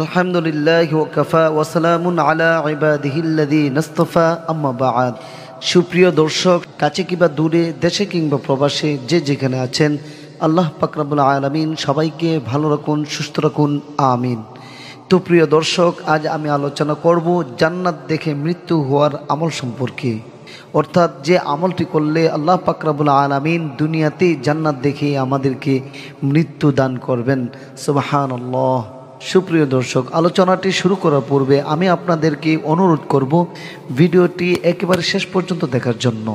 আলহামদুলিল্লাহি ওয়া কাফা ওয়া সালামুন আলা ইবাদিহিল্লাযীনা ইসতাফা আম্মা বা'দ। সুপ্রিয় দর্শক, কাছে কিংবা দূরে, দেশে কিংবা প্রবাসে, যে যেখানে আছেন, আল্লাহ পাক রব্বুল আলামিন সবাইকে ভালো রাখুন, সুস্থ রাখুন, আমিন। তো প্রিয় দর্শক, আজ আমি আলোচনা করব জান্নাত দেখে মৃত্যু হওয়ার আমল সম্পর্কে। অর্থাৎ যে আমলটি করলে আল্লাহ পাক রব্বুল আলামিন দুনিয়াতেই জান্নাত দেখে আমাদেরকে মৃত্যু দান করবেন। সুবহানাল্লাহ। সুপ্রিয় দর্শক, আলোচনাটি শুরু করার পূর্বে আমি আপনাদেরকে অনুরোধ করব ভিডিওটি একেবারে শেষ পর্যন্ত দেখার জন্য।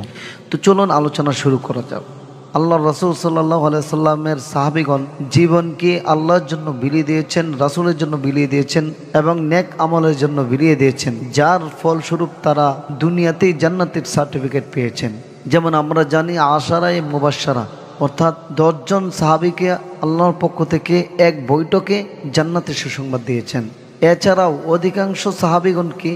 তো চলুন আলোচনা শুরু করা যাক। আল্লাহ রাসূল সাল্লাল্লাহু আলাইহি সাল্লামের সাহাবীগণ জীবনকে আল্লাহর জন্য বিলিয়ে দিয়েছেন, রাসূলের জন্য বিলিয়ে দিয়েছেন এবং নেক আমলের জন্য বিলিয়ে দিয়েছেন, যার ফলস্বরূপ তারা দুনিয়াতেই জান্নাতের সার্টিফিকেট পেয়েছেন। যেমন আমরা জানি, আশারায়ে মুবাশশারা অর্থাৎ 10 জন সাহাবীকে আল্লাহর পক্ষ থেকে এক বৈঠকে জান্নাতের সুসংবাদ দিয়েছেন। এছাড়াও অধিকাংশ সাহাবীগণকে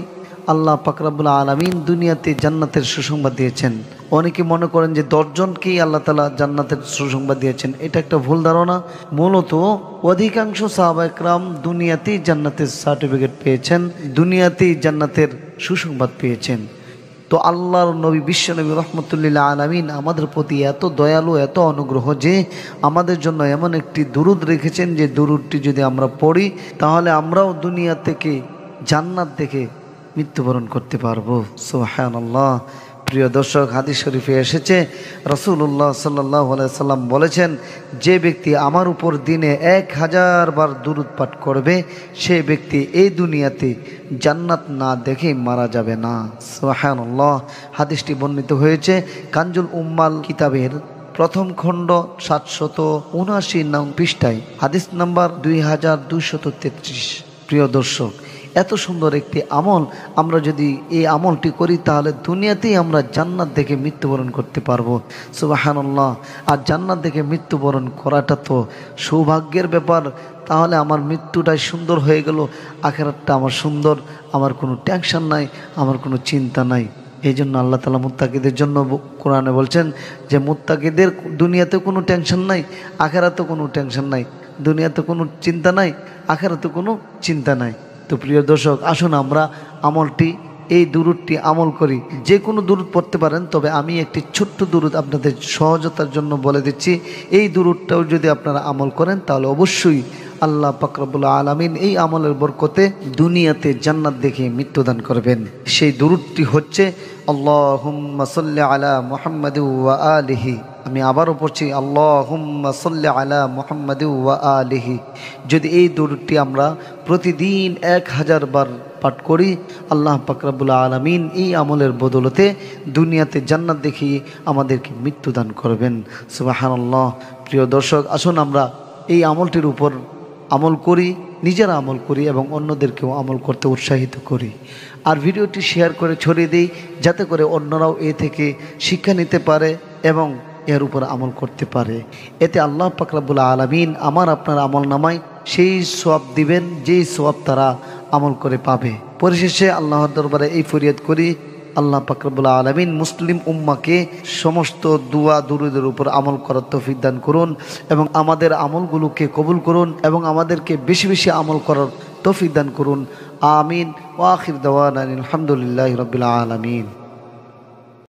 আল্লাহ পাক রব্বুল আলামিন দুনিয়াতে জান্নাতের সুসংবাদ দিয়েছেন। অনেকে মনে করেন যে 10 জনকেই আল্লাহ তাআলা জান্নাতের সুসংবাদ দিয়েছেন। এটা একটা ভুল ধারণা। মূলত অধিকাংশ সাহাবায়ে কেরাম দুনিয়াতেই জান্নাতের সার্টিফিকেট পেয়েছেন, দুনিয়াতেই জান্নাতের সুসংবাদ পেয়েছেন। তো আল্লাহর নবী বিশ্বনবী রাহমাতুল্লিল আলামিন আমাদের প্রতি এত দয়ালু, এত অনুগ্রহ যে আমাদের জন্য এমন একটি দুরূদ রেখেছেন, যে দুরূদটি যদি আমরা পড়ি তাহলে আমরাও দুনিয়া থেকে জান্নাত দেখে মৃত্যুবরণ করতে পারবো। সুবহানাল্লাহ। প্রিয় দর্শক, হাদিস শরীফে এসেছে, রাসূলুল্লাহ সাল্লাল্লাহু আলাইহি সাল্লাম বলেছেন, যে ব্যক্তি আমার উপর দিনে 1000 বার দুরূদ পাঠ করবে, সে ব্যক্তি এই দুনিয়াতে জান্নাত না দেখে মারা যাবে না। সুবহানাল্লাহ। হাদিসটি বর্ণিত হয়েছে কানজুল উম্মাল কিতাবের প্রথম খণ্ড 779 নং পৃষ্ঠায়, হাদিস নাম্বার 2233। প্রিয় দর্শক, এত সুন্দর একটি আমল, আমরা যদি এই আমলটি করি তাহলে দুনিয়াতেই আমরা জান্নাত দেখে মৃত্যুবরণ করতে পারবো। সুবহানাল্লাহ। আর জান্নাত দেখে মৃত্যুবরণ করাটা তো সৌভাগ্যের ব্যাপার। তাহলে আমার মৃত্যুটাই সুন্দর হয়ে গেল, আখিরাতটা আমার সুন্দর, আমার কোনো টেনশন নাই, আমার কোনো চিন্তা নাই। এই জন্য আল্লাহ তাআলা মুত্তাকিদের জন্য কোরআনে বলছেন যে মুত্তাকিদের দুনিয়াতে কোনো টেনশন নাই, আখিরাতে কোনো টেনশন নাই। দুনিয়াতে কোনো চিন্তা নাই, আখিরাতে কোনো চিন্তা নাই। তো প্রিয় দর্শক, আসুন আমরা আমলটি, এই দুরূদটি আমল করি। যে কোনো দুরূদ পড়তে পারেন, তবে আমি একটি ছোট্ট দুরূদ আপনাদের সহজতার জন্য বলে দিচ্ছি। এই দুরূদটাও যদি আপনারা আমল করেন তাহলে অবশ্যই আল্লাহ পাক রব্বুল আলামিন এই আমলের বরকতে দুনিয়াতে জান্নাত দেখে মৃত্যুদান করবেন। সেই দুরূদটি হচ্ছে আল্লাহুম্মা সাল্লি আলা মুহাম্মাদি ওয়া আলিহি। আমি আবারও পড়ছি, আল্লাহুম্মা সাল্লি আলা মুহাম্মাদি ওয়া আলিহি। যদি এই দুরূদটি আমরা প্রতিদিন 1000 বার পাঠ করি, আল্লাহ পাক রব্বুল আলামিন এই আমলের বদৌলতে দুনিয়াতে জান্নাত দেখিয়ে আমাদেরকে মৃত্যুদান করবেন। সুবহানাল্লাহ। প্রিয় দর্শক, আসুন আমরা এই আমলটির উপর আমল করি, নিজেরা আমল করি এবং অন্যদেরকেও আমল করতে উৎসাহিত করি। আর ভিডিওটি শেয়ার করে ছড়িয়ে দিই, যাতে করে অন্যরাও এ থেকে শিক্ষা নিতে পারে এবং এর উপর আমল করতে পারে। এতে আল্লাহ পাক রব্বুল আলামিন আমার আপনার আমল নামায় সেই সওয়াব দিবেন, যেই সওয়াব তারা আমল করে পাবে। পরিশেষে আল্লাহর দরবারে এই ফরিয়াদ করি, আল্লাহ পাক রব্বুল আলামিন মুসলিম উম্মাকে সমস্ত দুয়া দুরূদের উপর আমল করার তৌফিক দান করুন এবং আমাদের আমলগুলোকে কবুল করুন এবং আমাদেরকে বেশি বেশি আমল করার তৌফিক দান করুন। আমিন। ওয়া আখির দাওয়ানা আলহামদুলিল্লাহি রাব্বিল আলামিন।